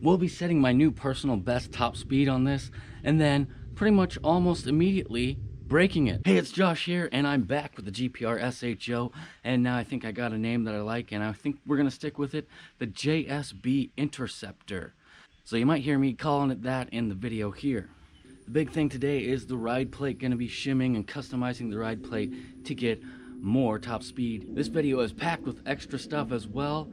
We'll be setting my new personal best top speed on this, and then pretty much almost immediately breaking it. Hey, it's Josh here, and I'm back with the GPR SHO, and now I think I got a name that I like, and I think we're gonna stick with it, the JSB Interceptor. So you might hear me calling it that in the video here. The big thing today is the ride plate, gonna be shimming and customizing the ride plate to get more top speed. This video is packed with extra stuff as well.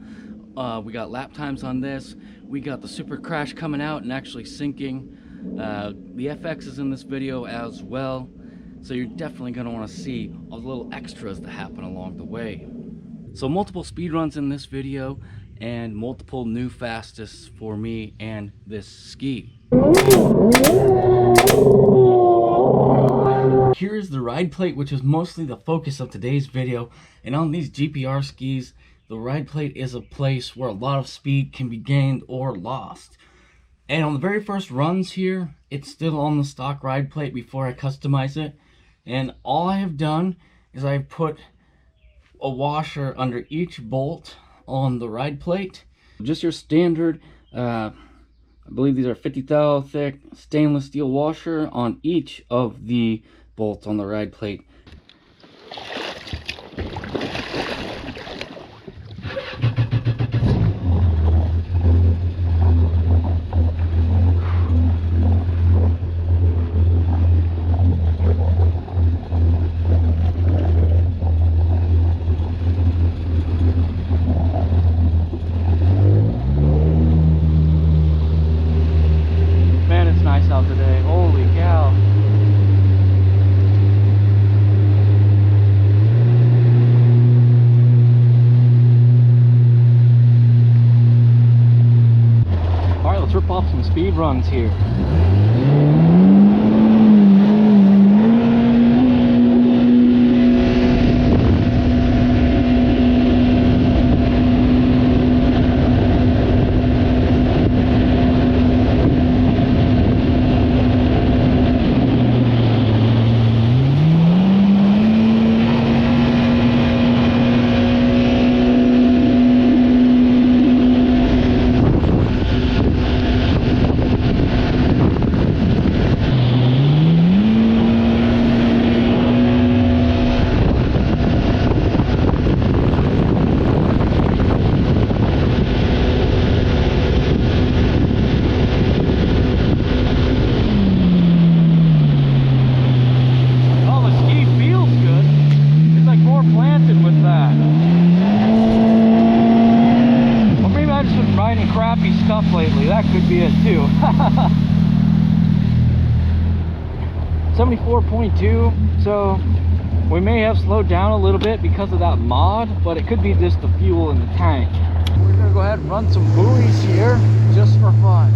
We got lap times on this. We got the Super Krash coming out and actually sinking. The FX is in this video as well. So you're definitely going to want to see all the little extras that happen along the way. So multiple speed runs in this video and multiple new fastest for me and this ski. Here's the ride plate, which is mostly the focus of today's video. And on these GPR skis, the ride plate is a place where a lot of speed can be gained or lost. And on the very first runs here, it's still on the stock ride plate before I customize it. And all I have done is I've put a washer under each bolt on the ride plate. Just your standard, I believe these are 50 thou thick stainless steel washer on each of the bolts on the ride plate. Out today, holy cow. All right, let's rip off some speed runs here. Crappy stuff lately, that could be it too. 74.2, so we may have slowed down a little bit because of that mod, but it could be just the fuel in the tank. We're gonna go ahead and run some buoys here just for fun.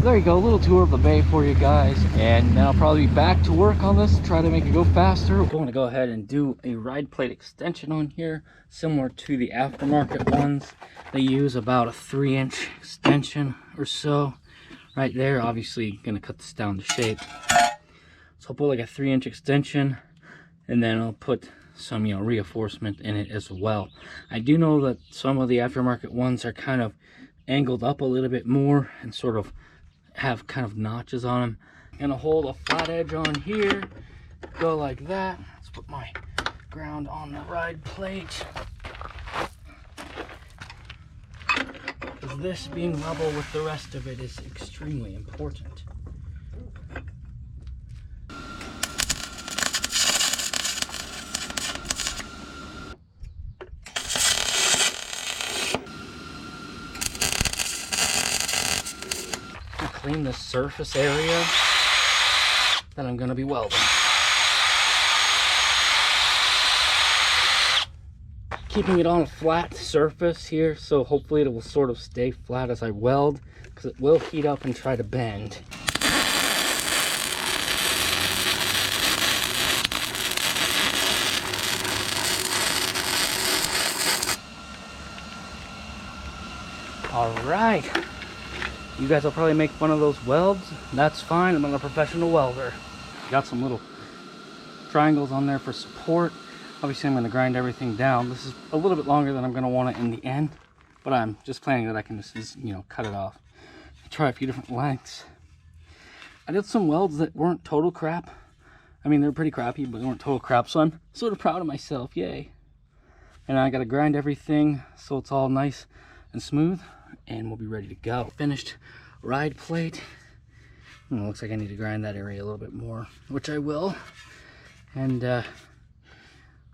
There you go, a little tour of the bay for you guys, and then I'll probably be back to work on this, try to make it go faster. I'm going to go ahead and do a ride plate extension on here, similar to the aftermarket ones. They use about a 3-inch extension or so right there. Obviously going to cut this down to shape, so I'll put like a 3-inch extension, and then I'll put some, you know, reinforcement in it as well. I do know that some of the aftermarket ones are kind of angled up a little bit more and sort of have kind of notches on them. I'm gonna hold a flat edge on here, go like that. Let's put my ground on the ride plate, because this being level with the rest of it is extremely important. Clean the surface area that I'm going to be welding. Keeping it on a flat surface here, so hopefully it will sort of stay flat as I weld, because it will heat up and try to bend. All right. You guys will probably make fun of those welds. That's fine. I'm not a professional welder. Got some little triangles on there for support. Obviously, I'm going to grind everything down. This is a little bit longer than I'm going to want it in the end, but I'm just planning that I can just, you know, cut it off. Try a few different lengths. I did some welds that weren't total crap. I mean, they're pretty crappy, but they weren't total crap, so I'm sort of proud of myself. Yay. And I got to grind everything so it's all nice and smooth, and we'll be ready to go. Finished ride plate. Looks like I need to grind that area a little bit more, which I will. And we'll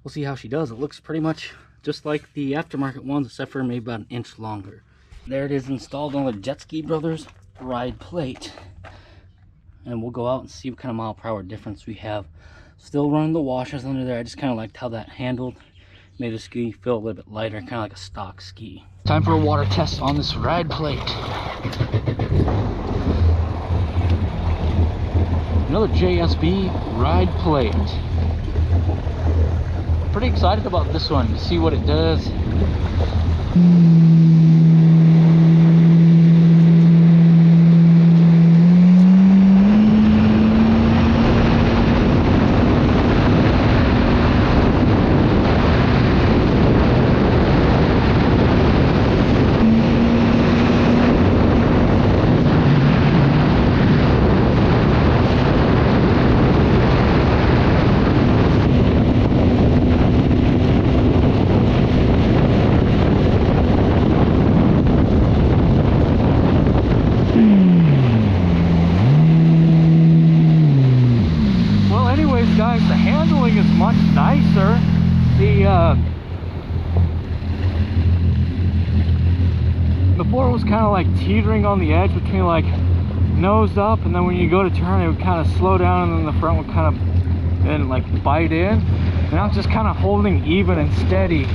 see how she does. It looks pretty much just like the aftermarket ones, except for maybe about an inch longer. There it is, installed on the Jetskibrothers ride plate. And we'll go out and see what kind of mile per hour difference we have. Still running the washers under there. I just kind of liked how that handled. Made the ski feel a little bit lighter, kind of like a stock ski. Time for a water test on this ride plate. Another JSB ride plate. Pretty excited about this one to see what it does. Guys, the handling is much nicer. Before it was kind of like teetering on the edge between like nose up, and then when you go to turn it would kind of slow down, and then the front would kind of then like bite in. Now it's just kind of holding even and steady,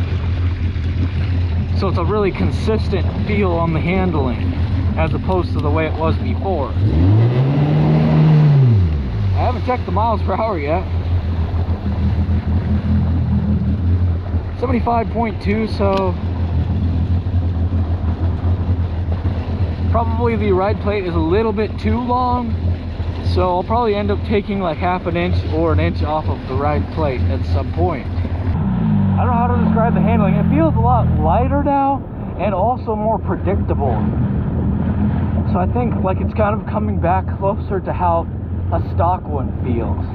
so it's a really consistent feel on the handling as opposed to the way it was before. I haven't checked the miles per hour yet. 75.2, so probably the ride plate is a little bit too long, so I'll probably end up taking like half an inch or an inch off of the ride plate at some point. I don't know how to describe the handling. It feels a lot lighter now and also more predictable. So I think like it's kind of coming back closer to how a stock one feels.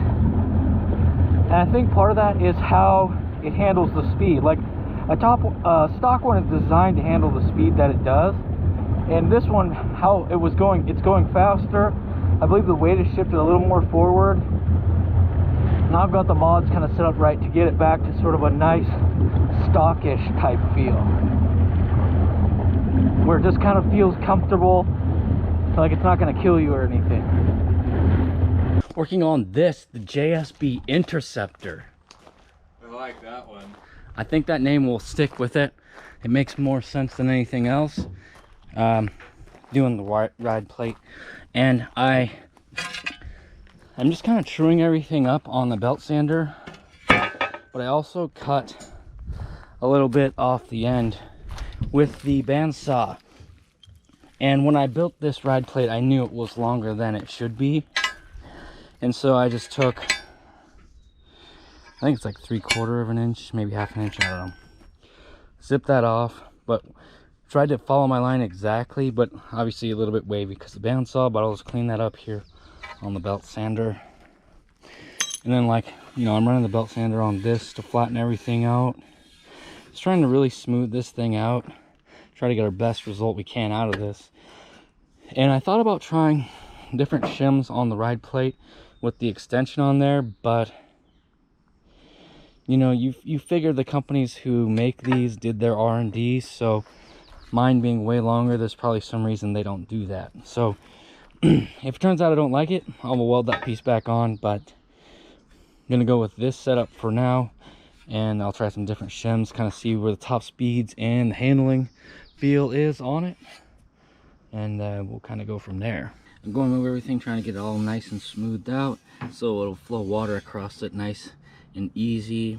And I think part of that is how it handles the speed. Like a stock one is designed to handle the speed that it does, and this one, how it was going, it's going faster. I believe the weight is shifted a little more forward, Now I've got the mods kind of set up right to get it back to sort of a nice stockish type feel, where it just kind of feels comfortable, like it's not going to kill you or anything. Working on this, the JSB Interceptor. I like that one. I think that name will stick with it. It makes more sense than anything else. Doing the ride plate, and I'm just kind of truing everything up on the belt sander, but I also cut a little bit off the end with the bandsaw. And when I built this ride plate, I knew it was longer than it should be, and so I just took, I think it's like 3/4 of an inch, maybe half an inch, I don't know. Zip that off, but tried to follow my line exactly, but obviously a little bit wavy because the bandsaw, but I'll just clean that up here on the belt sander. And then, like, you know, I'm running the belt sander on this to flatten everything out. Just trying to really smooth this thing out, try to get our best result we can out of this. And I thought about trying different shims on the ride plate with the extension on there, but you know, you figure the companies who make these did their R&D, so mine being way longer, there's probably some reason they don't do that. So if it turns out I don't like it, I'll weld that piece back on, but I'm gonna go with this setup for now, and I'll try some different shims, kind of see where the top speeds and the handling feel is on it, and we'll kind of go from there. I'm going over everything, trying to get it all nice and smoothed out so it'll flow water across it nice and easy.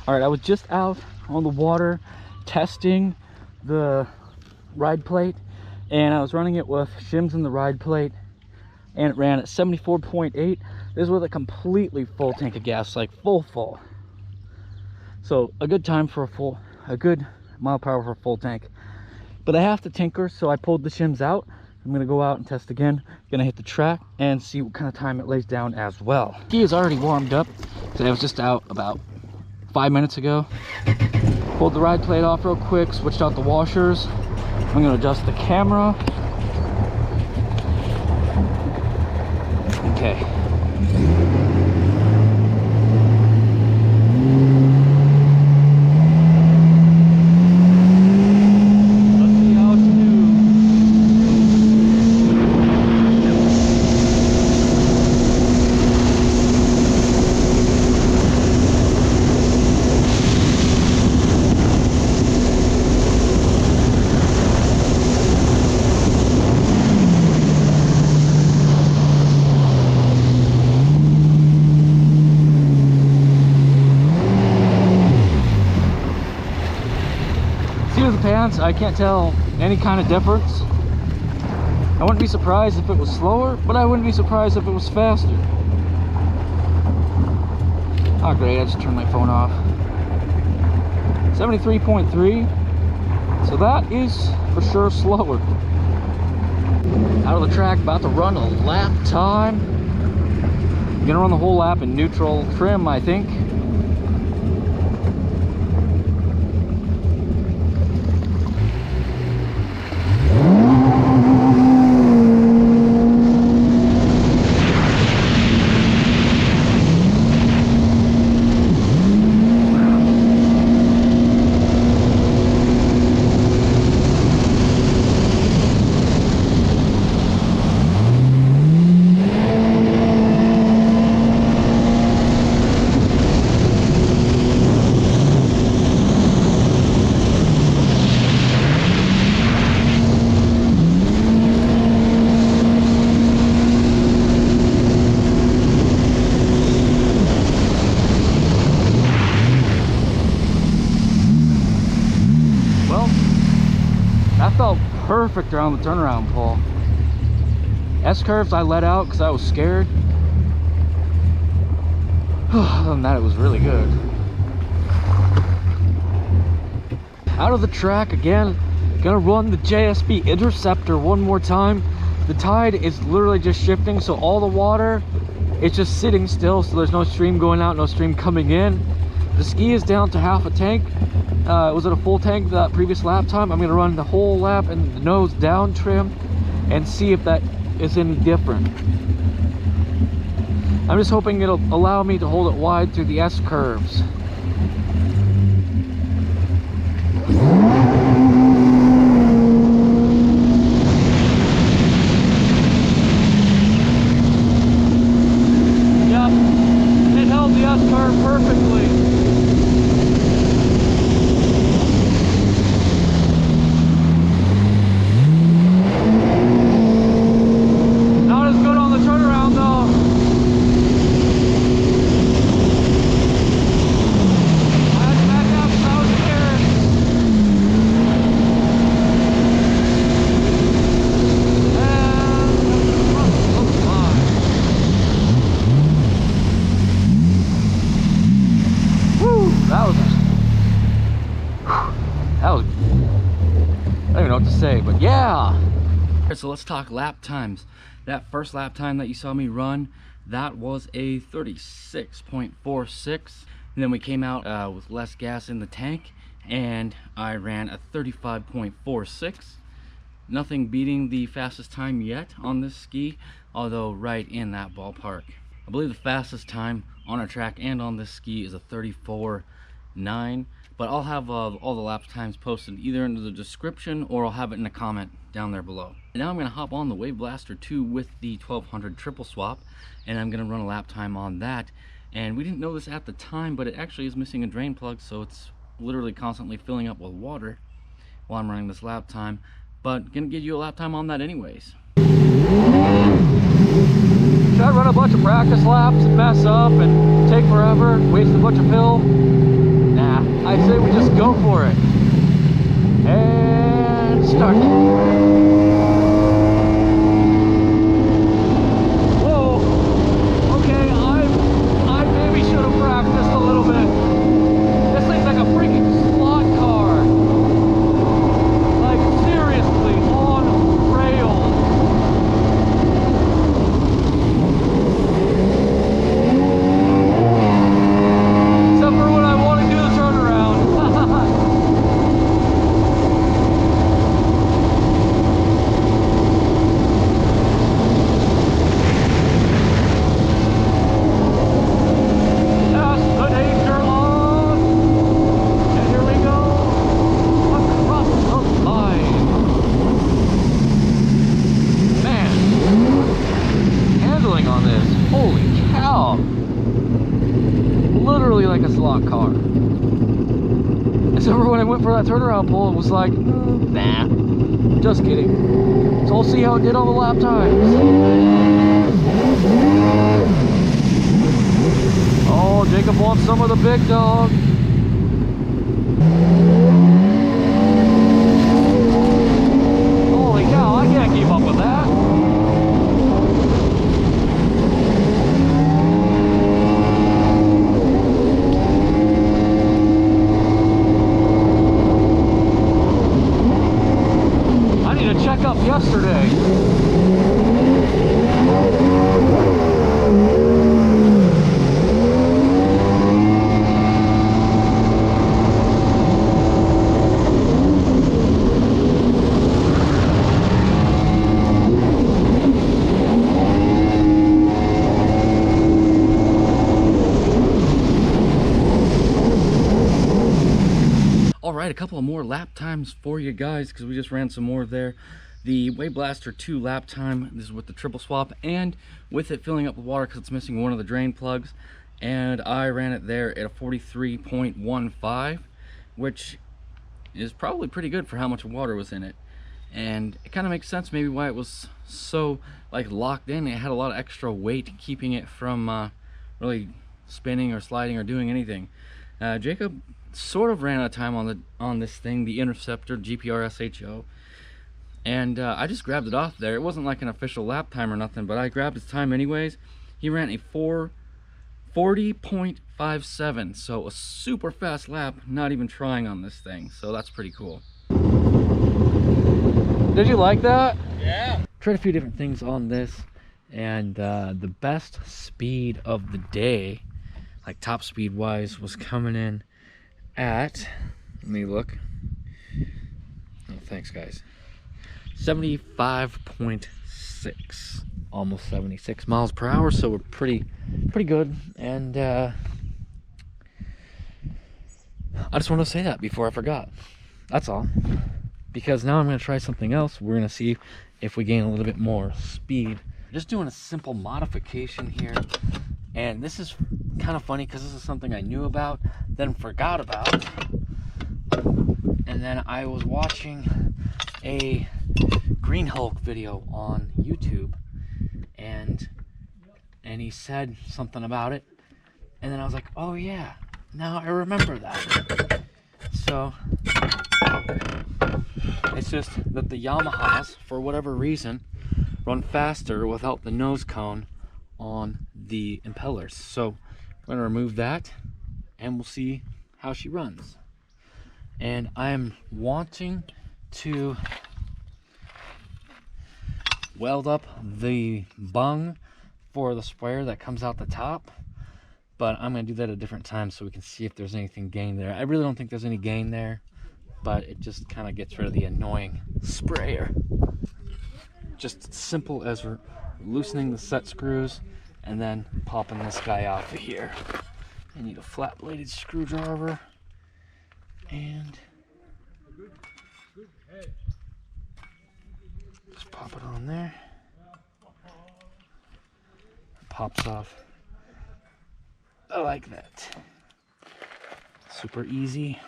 All right, I was just out on the water testing the ride plate, and I was running it with shims in the ride plate, and it ran at 74.8. This is with a completely full tank of gas, like full. So a good time for a good mile per hour for a full tank. But I have to tinker, so I pulled the shims out. I'm gonna go out and test again. Gonna hit the track and see what kind of time it lays down as well. He is already warmed up, so I was just out about 5 minutes ago. Pulled the ride plate off real quick, switched out the washers. I'm gonna adjust the camera. Okay. I can't tell any kind of difference. I wouldn't be surprised if it was slower, but I wouldn't be surprised if it was faster. Oh great, I just turned my phone off. 73.3, so that is for sure slower. Out of the track, about to run a lap time. I'm gonna run the whole lap in neutral trim, I think. Perfect around the turnaround pole. S-curves I let out because I was scared. Other than that, it was really good. Out of the track again. Gonna run the JSB Interceptor one more time. The tide is literally just shifting, so all the water is just sitting still, so there's no stream going out, no stream coming in. The ski is down to half a tank. It was at a full tank that previous lap time. I'm gonna run the whole lap and the nose down trim and see if that is any different. I'm just hoping it'll allow me to hold it wide through the S curves. Yep, it held the S curve perfectly. Not as good on the turnaround though. I don't even know what to say, but yeah. So let's talk lap times. That first lap time that you saw me run, that was a 36.46, and then we came out with less gas in the tank and I ran a 35.46. Nothing beating the fastest time yet on this ski, although right in that ballpark. I believe the fastest time on our track and on this ski is a 34.9, but I'll have all the lap times posted either in the description or I'll have it in a comment down there below. And now I'm going to hop on the Wave Blaster 2 with the 1200 triple swap, and I'm going to run a lap time on that. And we didn't know this at the time, but it actually is missing a drain plug, so it's literally constantly filling up with water while I'm running this lap time. But gonna give you a lap time on that anyways. Should I run a bunch of practice laps and mess up and take forever, waste a bunch of pill? Nah, I say we just go for it. And start. Whoa, okay, I maybe should have practiced a little bit. This thing's like a freaking slot car. Like seriously, on rails. Except for when I want to do the turnaround. That's the danger on. And here we go. Across the line. Man, handling on this, holy cow. Literally like a slot car. Except for when I went for that turnaround pull, it was like, nah, just kidding. So we'll see how it did on the lap times. Oh, Jacob wants some of the big dog. Holy cow, I can't keep up with that. I need to check up yesterday. Alright, a couple of more lap times for you guys because we just ran some more there. The Wave Blaster 2 lap time, this is with the triple swap and with it filling up with water because it's missing one of the drain plugs. And I ran it there at a 43.15, which is probably pretty good for how much water was in it. And it kind of makes sense maybe why it was so like locked in. It had a lot of extra weight keeping it from really spinning or sliding or doing anything. Jacob sort of ran out of time on this thing, the Interceptor GPR SHO, and I just grabbed it off there. It wasn't like an official lap time or nothing, but I grabbed his time anyways. He ran a 40.57, so a super fast lap, not even trying on this thing, so that's pretty cool. Did you like that? Yeah. Tried a few different things on this, and the best speed of the day like top speed wise, was coming in at, let me look. Oh, thanks guys. 75.6, almost 76 miles per hour. So we're pretty good. And I just want to say that before I forgot. That's all. Because now I'm going to try something else. We're going to see if we gain a little bit more speed. Just doing a simple modification here. And this is kind of funny because this is something I knew about, then forgot about. And then I was watching a Green Hulk video on YouTube, and he said something about it, and then I was like, oh yeah, now I remember that. So it's just that the Yamahas, for whatever reason, run faster without the nose cone on the impellers. So we're gonna remove that and we'll see how she runs. And I'm wanting to weld up the bung for the sprayer that comes out the top, but I'm gonna do that at a different time so we can see if there's anything gained there. I really don't think there's any gain there, but it just kind of gets rid of the annoying sprayer. Just simple as we're loosening the set screws and then popping this guy off of here. I need a flat bladed screwdriver and just pop it on there. It pops off. I like that. Super easy.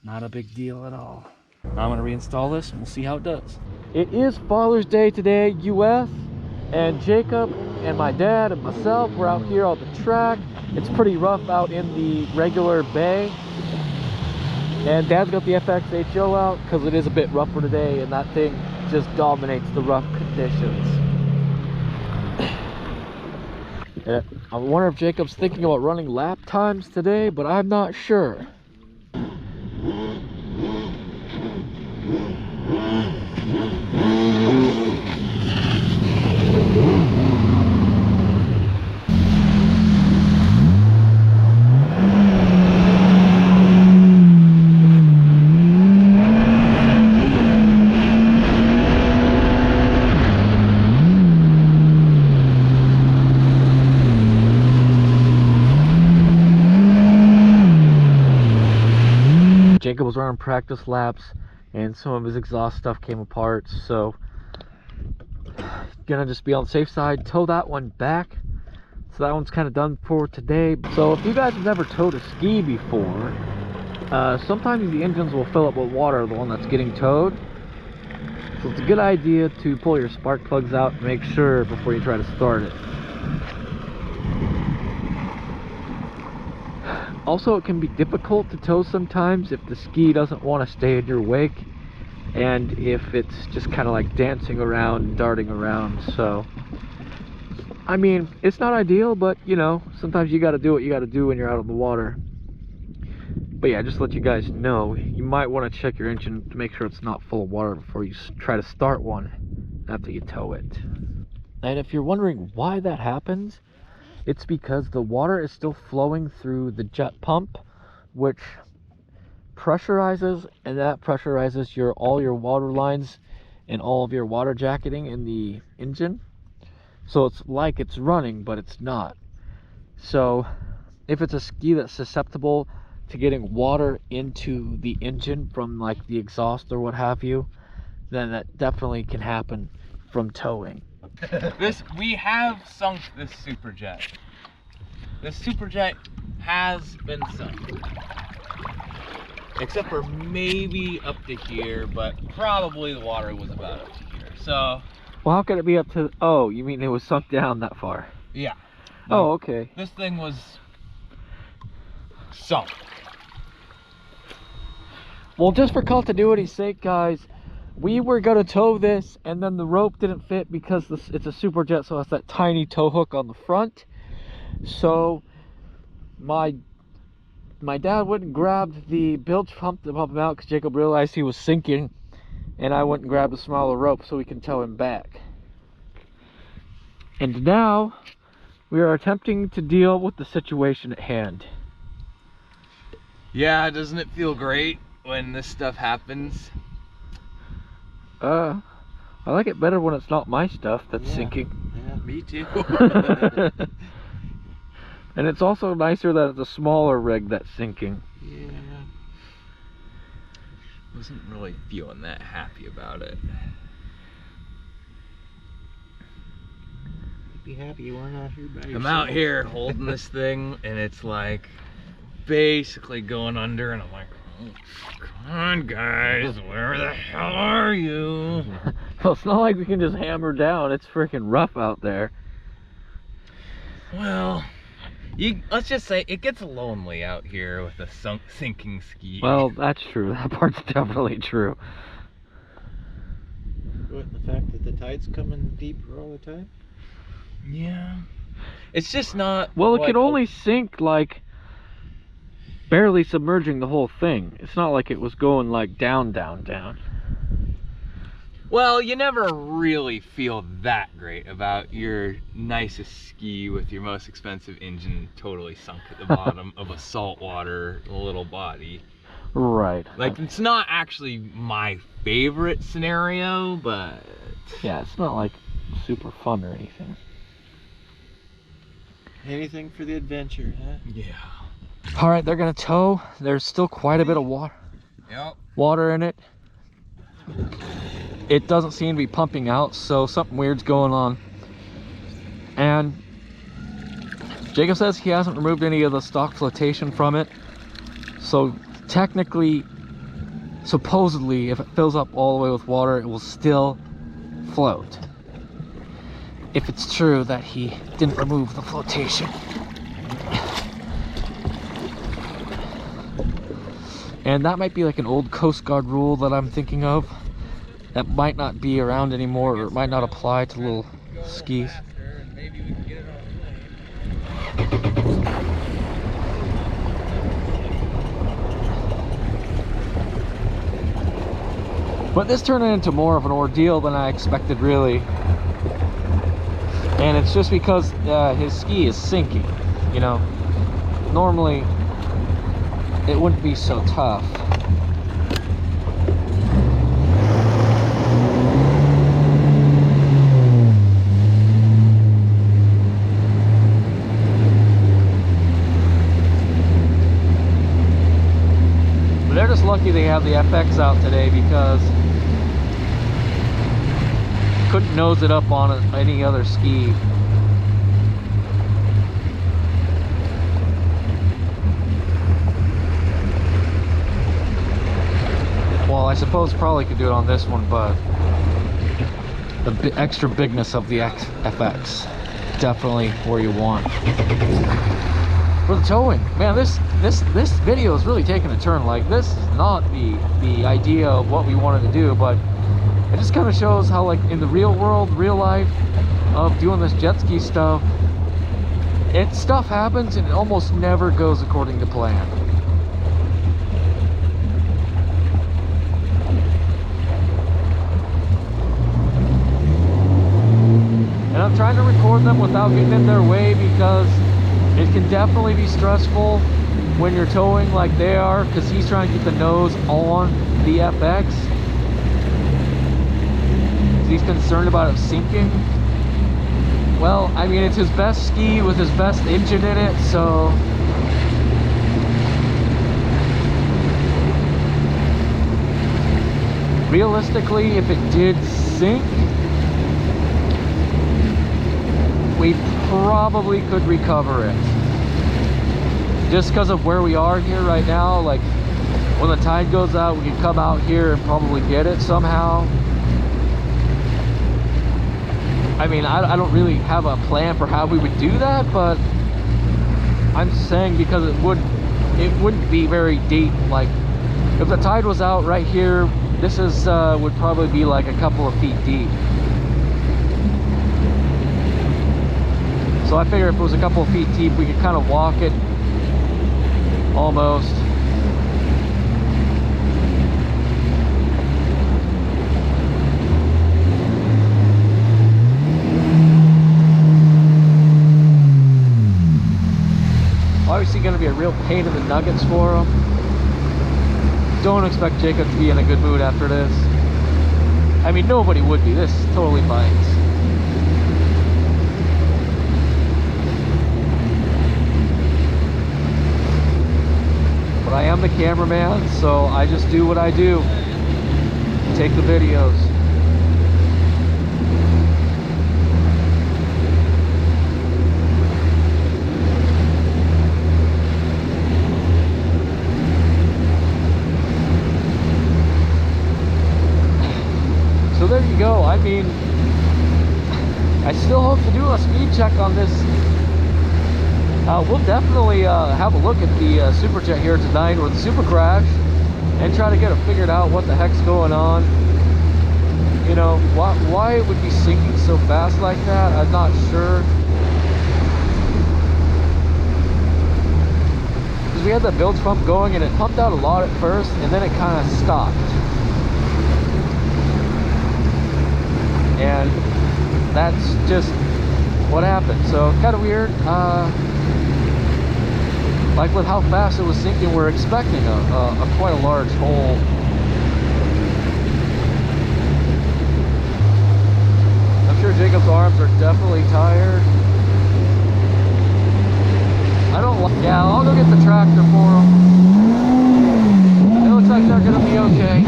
Not a big deal at all. Now I'm going to reinstall this and we'll see how it does. It is Father's Day today, US, and Jacob and my dad and myself, we're out here on the track. It's pretty rough out in the regular bay. And Dad's got the FXHO out because it is a bit rougher today, and that thing just dominates the rough conditions. I wonder if Jacob's thinking about running lap times today, but I'm not sure. Jacob was running practice laps and some of his exhaust stuff came apart, so gonna just be on the safe side, tow that one back. So that one's kind of done for today. So if you guys have never towed a ski before, sometimes the engines will fill up with water, the one that's getting towed. So it's a good idea to pull your spark plugs out and make sure before you try to start it. Also, it can be difficult to tow sometimes if the ski doesn't want to stay in your wake and if it's just kind of like dancing around and darting around. So I mean, it's not ideal, but you know, sometimes you got to do what you got to do when you're out on the water. But yeah, just to let you guys know, you might want to check your engine to make sure it's not full of water before you try to start one after you tow it. And if you're wondering why that happens, it's because the water is still flowing through the jet pump, which pressurizes, and that pressurizes all your water lines and all of your water jacketing in the engine. So it's like it's running, but it's not. So if it's a ski that's susceptible to getting water into the engine from like the exhaust or what have you, then that definitely can happen from towing. We have sunk this Superjet. This Superjet has been sunk. Except for maybe up to here, but probably the water was about up to here. So. Well, how could it be up to, oh, you mean it was sunk down that far? Yeah. Oh, okay. This thing was sunk. Well, just for continuity's sake, guys, we were going to tow this, and then the rope didn't fit because it's a Superjet, so it's that tiny tow hook on the front. So my dad went and grabbed the bilge pump to pump him out because Jacob realized he was sinking, and I went and grabbed a smaller rope so we can tow him back. And now We are attempting to deal with the situation at hand. Yeah, doesn't it feel great when this stuff happens? I like it better when it's not my stuff that's sinking. Yeah, me too. And it's also nicer that it's a smaller rig that's sinking. Yeah. Wasn't really feeling that happy about it. Be happy you weren't out here by yourself. I'm out here holding this thing and it's like basically going under and I'm like, oh, come on guys, where the hell are you? Well, it's not like we can just hammer down. It's freaking rough out there. Well, let's just say it gets lonely out here with a sinking ski. Well, that's true. That part's definitely true. What, the fact that the tide's coming deeper all the time? Yeah. It's just not... Well, it like could only sink like barely submerging the whole thing. It's not like it was going like down, down, down. Well, you never really feel that great about your nicest ski with your most expensive engine totally sunk at the bottom of a saltwater little body. Right. Like, it's not actually my favorite scenario, but... Yeah, it's not like super fun or anything. Anything for the adventure, huh? Yeah. All right, they're gonna tow. There's still quite a bit of water in it. It doesn't seem to be pumping out, so something weird's going on. And Jacob says he hasn't removed any of the stock flotation from it. So technically, supposedly, if it fills up all the way with water, it will still float. If it's true that he didn't remove the flotation. And that might be like an old Coast Guard rule that I'm thinking of. That might not be around anymore, or it might not apply to little skis. But this turned into more of an ordeal than I expected, really. And it's just because his ski is sinking, you know. Normally, it wouldn't be so tough. But they're just lucky they have the FX out today, because couldn't nose it up on any other ski. Well, I suppose probably could do it on this one, but the extra bigness of the FX, definitely where you want. For the towing, man, this video is really taking a turn. Like, this is not the idea of what we wanted to do, but it just kind of shows how, like, in the real world, real life of doing this jet ski stuff, stuff happens and it almost never goes according to plan. And I'm trying to record them without getting in their way, because it can definitely be stressful when you're towing like they are, because he's trying to keep the nose on the FX. He's concerned about it sinking. Well, I mean, it's his best ski with his best engine in it, so realistically, if it did sink, we probably could recover it. Just because of where we are here right now, like when the tide goes out, we can come out here and probably get it somehow. I mean, I don't really have a plan for how we would do that, but I'm saying because it wouldn't be very deep. Like, if the tide was out right here, this is would probably be like a couple of feet deep. So I figure if it was a couple of feet deep, we could kind of walk it almost. pain in the nuggets for him. Don't expect Jacob to be in a good mood after this. I mean, nobody would be. This totally bites. But I am the cameraman, so I just do what I do. Take the videos. So there you go. I mean, I still hope to do a speed check on this. We'll definitely have a look at the Superjet here tonight, or the Super Krash, and try to get it figured out what the heck's going on. You know, why it would be sinking so fast like that, I'm not sure. Because we had the bilge pump going and it pumped out a lot at first, and then it kind of stopped. And that's just what happened. So kind of weird. Like with how fast it was sinking, we're expecting a quite a large hole. I'm sure Jacob's arms are definitely tired. I don't like. Yeah, I'll go get the tractor for them. It looks like they're gonna be okay.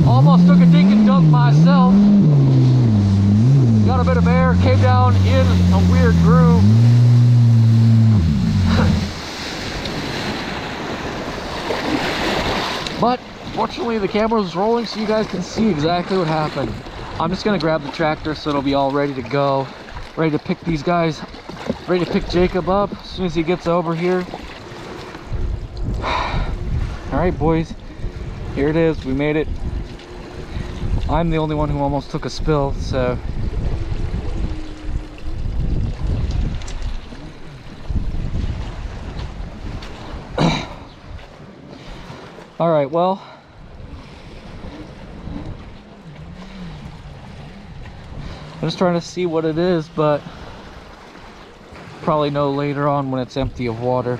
Almost took a dink and dunk myself. Got a bit of air, came down in a weird groove. But fortunately the camera was rolling so you guys can see exactly what happened. I'm just gonna grab the tractor so it'll be all ready to go. Ready to pick these guys, ready to pick Jacob up as soon as he gets over here. Alright boys, here it is, we made it. I'm the only one who almost took a spill, so all right, well, I'm just trying to see what it is, but probably know later on when it's empty of water.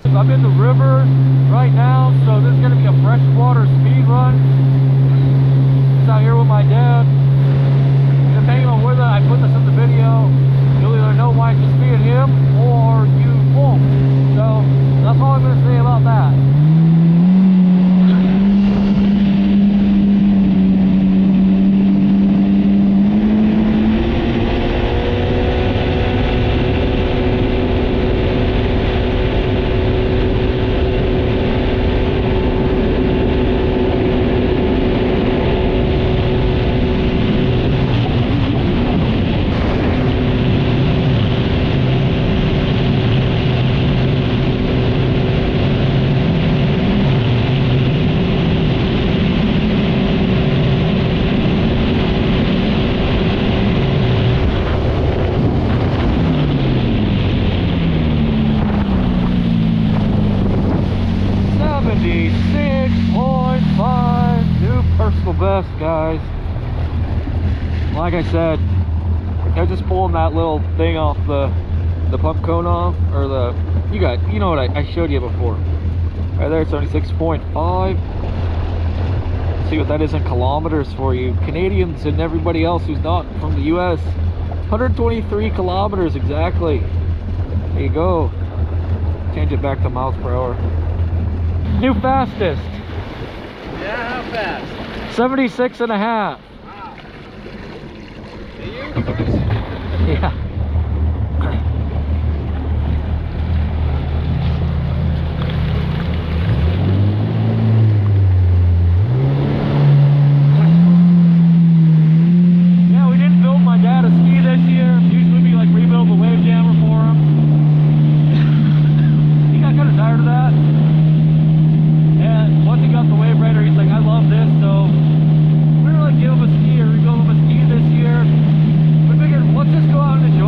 I'm in the river right now, so this is going to be a freshwater speed run. It's out here with my dad. Depending on whether I put this in the video, you'll either know why it's just me and him, or you won't. So that's all I'm going to say about that. Best, guys. Like I said, I was just pulling that little thing off the pump cone off, or you know what I showed you before. Right there, 76.5. See what that is in kilometers for you Canadians and everybody else who's not from the US. 123 kilometers exactly. There you go. Change it back to miles per hour. New fastest. Yeah, how fast? 76 and a half. Wow. Yeah. Yeah, we didn't build my dad a ski this year. Usually we like rebuild the wave jammer for him. He got kind of tired of that. And once he got the wave rider, he's like, I love this, so we're gonna like give him a ski or rebuild him a ski this year. We figured let's just go out and enjoy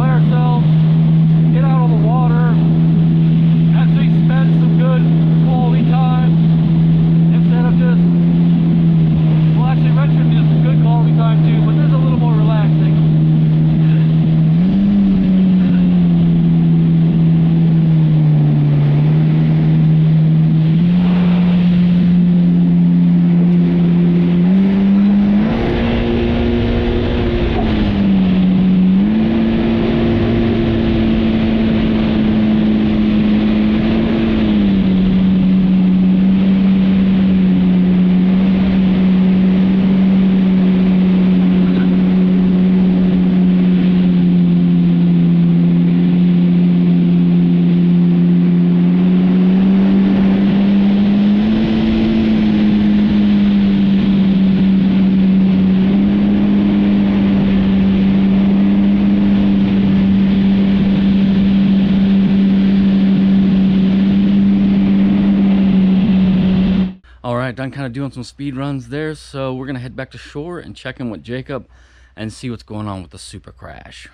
All right, done kind of doing some speed runs there, so we're gonna head back to shore and check in with Jacob and see what's going on with the Super Krash.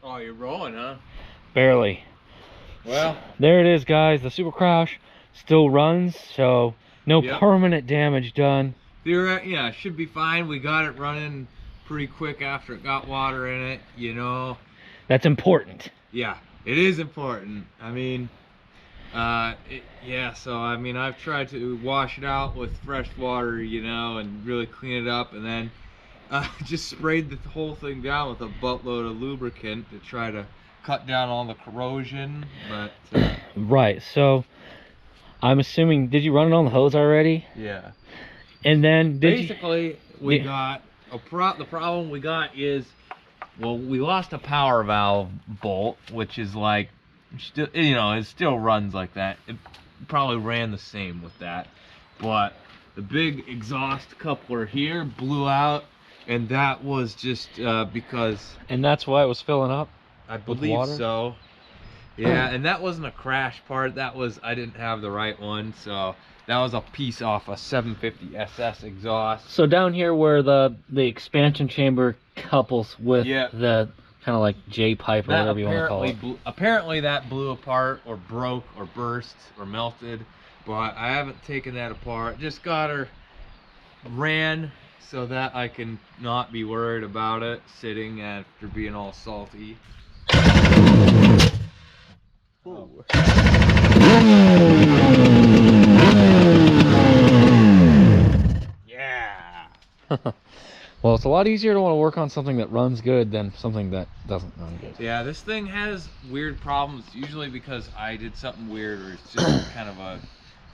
Oh, you're rolling, huh? Barely. Well, There it is, guys. The Super Krash still runs, so no Yep. permanent damage done. yeah, should be fine. We got it running pretty quick after it got water in it, you know. That's important. Yeah, it is important. I mean, yeah, so I mean, I've tried to wash it out with fresh water, you know, and really clean it up, and then just sprayed the whole thing down with a buttload of lubricant to try to cut down on the corrosion, but Right, so I'm assuming, did you run it on the hose already? yeah. And then Basically, we Yeah. got the problem we got is, well, we lost a power valve bolt, which is like, still, you know, it still runs like that. It probably ran the same with that, but the big exhaust coupler here blew out, and that was just because And that's why it was filling up? I With believe water? so. Yeah, and that wasn't a crash part. That was, I didn't have the right one, so that was a piece off a 750 SS exhaust. So down here where the expansion chamber couples with Yeah. the kind of like J pipe or That whatever you want to call it. apparently that blew apart or broke or burst or melted, but I haven't taken that apart. Just got her ran so that I can not be worried about it sitting after being all salty. Yeah. Well, it's a lot easier to want to work on something that runs good than something that doesn't run good. Yeah, this thing has weird problems, usually because I did something weird or it's just kind of a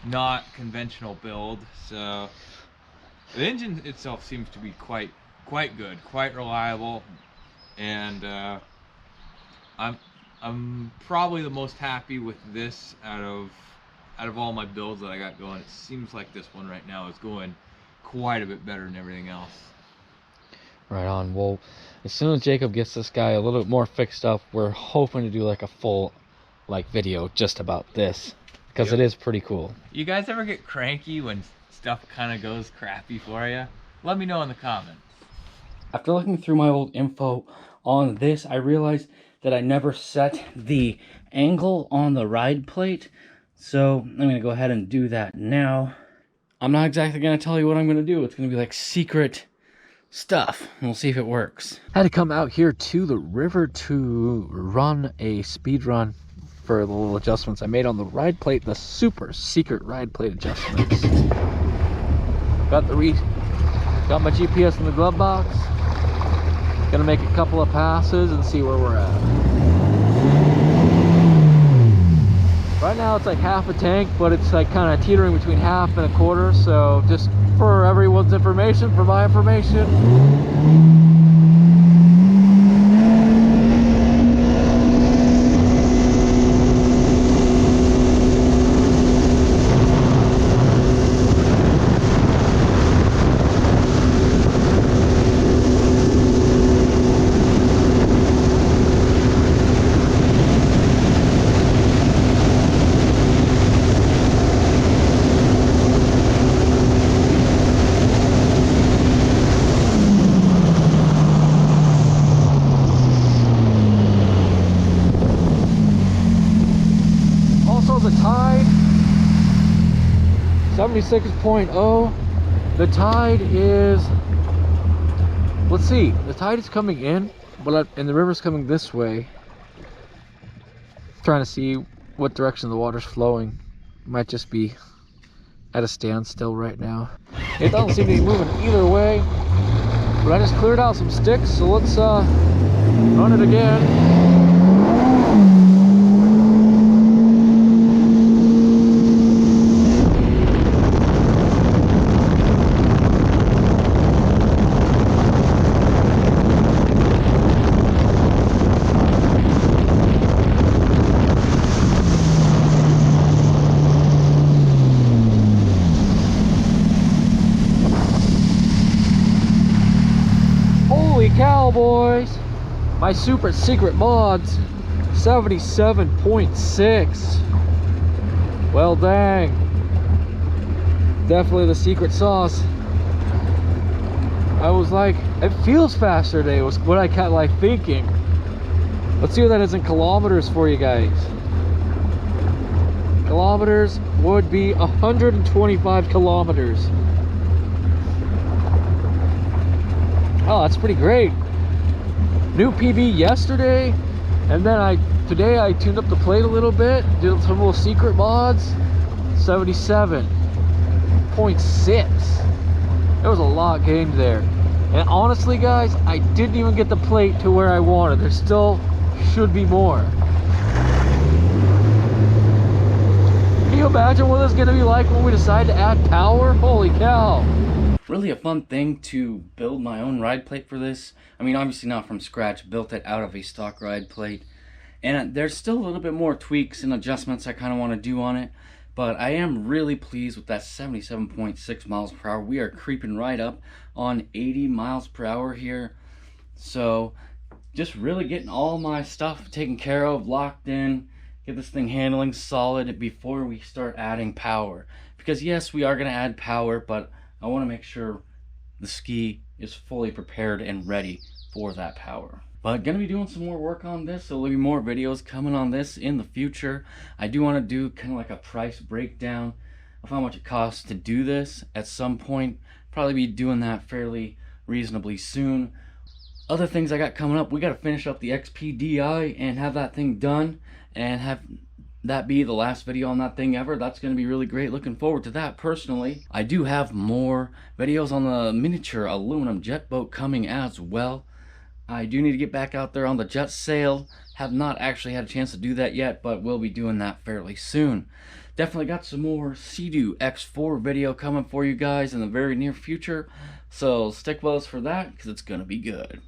not conventional build. So the engine itself seems to be quite good, quite reliable, and I'm probably the most happy with this out of all my builds that I got going. It seems like this one right now is going quite a bit better than everything else. Right on. Well, as soon as Jacob gets this guy a little bit more fixed up, we're hoping to do like a full video just about this, because Yep. it is pretty cool. You guys ever get cranky when stuff kind of goes crappy for you? Let me know in the comments. After looking through my old info on this, I realized that I never set the angle on the ride plate, so I'm going to go ahead and do that now. I'm not exactly going to tell you what I'm going to do. It's going to be like secret stuff. We'll see if it works. I had to come out here to the river to run a speed run for the little adjustments I made on the ride plate, the super secret ride plate adjustments. Got my GPS in the glove box. Gonna make a couple of passes and see where we're at. Right now it's like half a tank, but it's like kind of teetering between half and a quarter, so just for everyone's information, for my information. The tide 76.0. The tide is, let's see, the tide is coming in, and the river's coming this way. Trying to see what direction the water's flowing. Might just be at a standstill right now. It doesn't seem to be moving either way, but I just cleared out some sticks, so let's run it again. Holy cow, boys! My super secret mods 77.6. Well, dang. Definitely the secret sauce. I was like, it feels faster today, was what I kept like thinking. Let's see what that is in kilometers for you guys. Kilometers would be 125 kilometers. Oh, that's pretty great. New PB yesterday, and then today I tuned up the plate a little bit, did some little secret mods. 77.6. There was a lot gained there. And honestly, guys, I didn't even get the plate to where I wanted. There still should be more. Can you imagine what it's gonna be like when we decide to add power? Holy cow. Really a fun thing to build my own ride plate for this. I mean, obviously not from scratch, built it out of a stock ride plate. And there's still a little bit more tweaks and adjustments I kind of want to do on it. But I am really pleased with that 77.6 miles per hour. We are creeping right up on 80 miles per hour here. So just really getting all my stuff taken care of, locked in, get this thing handling solid before we start adding power. Because yes, we are going to add power, but I want to make sure the ski is fully prepared and ready for that power. But gonna be doing some more work on this, so there'll be more videos coming on this in the future. I do want to do kind of like a price breakdown of how much it costs to do this at some point. Probably be doing that fairly reasonably soon. Other things I got coming up, we got to finish up the XPDI and have that thing done and have that be the last video on that thing ever. That's going to be really great. Looking forward to that personally. I do have more videos on the miniature aluminum jet boat coming as well. I do need to get back out there on the jet sail. Have not actually had a chance to do that yet, but we'll be doing that fairly soon. Definitely got some more Sea-Doo X4 video coming for you guys in the very near future. So stick with us for that, because it's going to be good.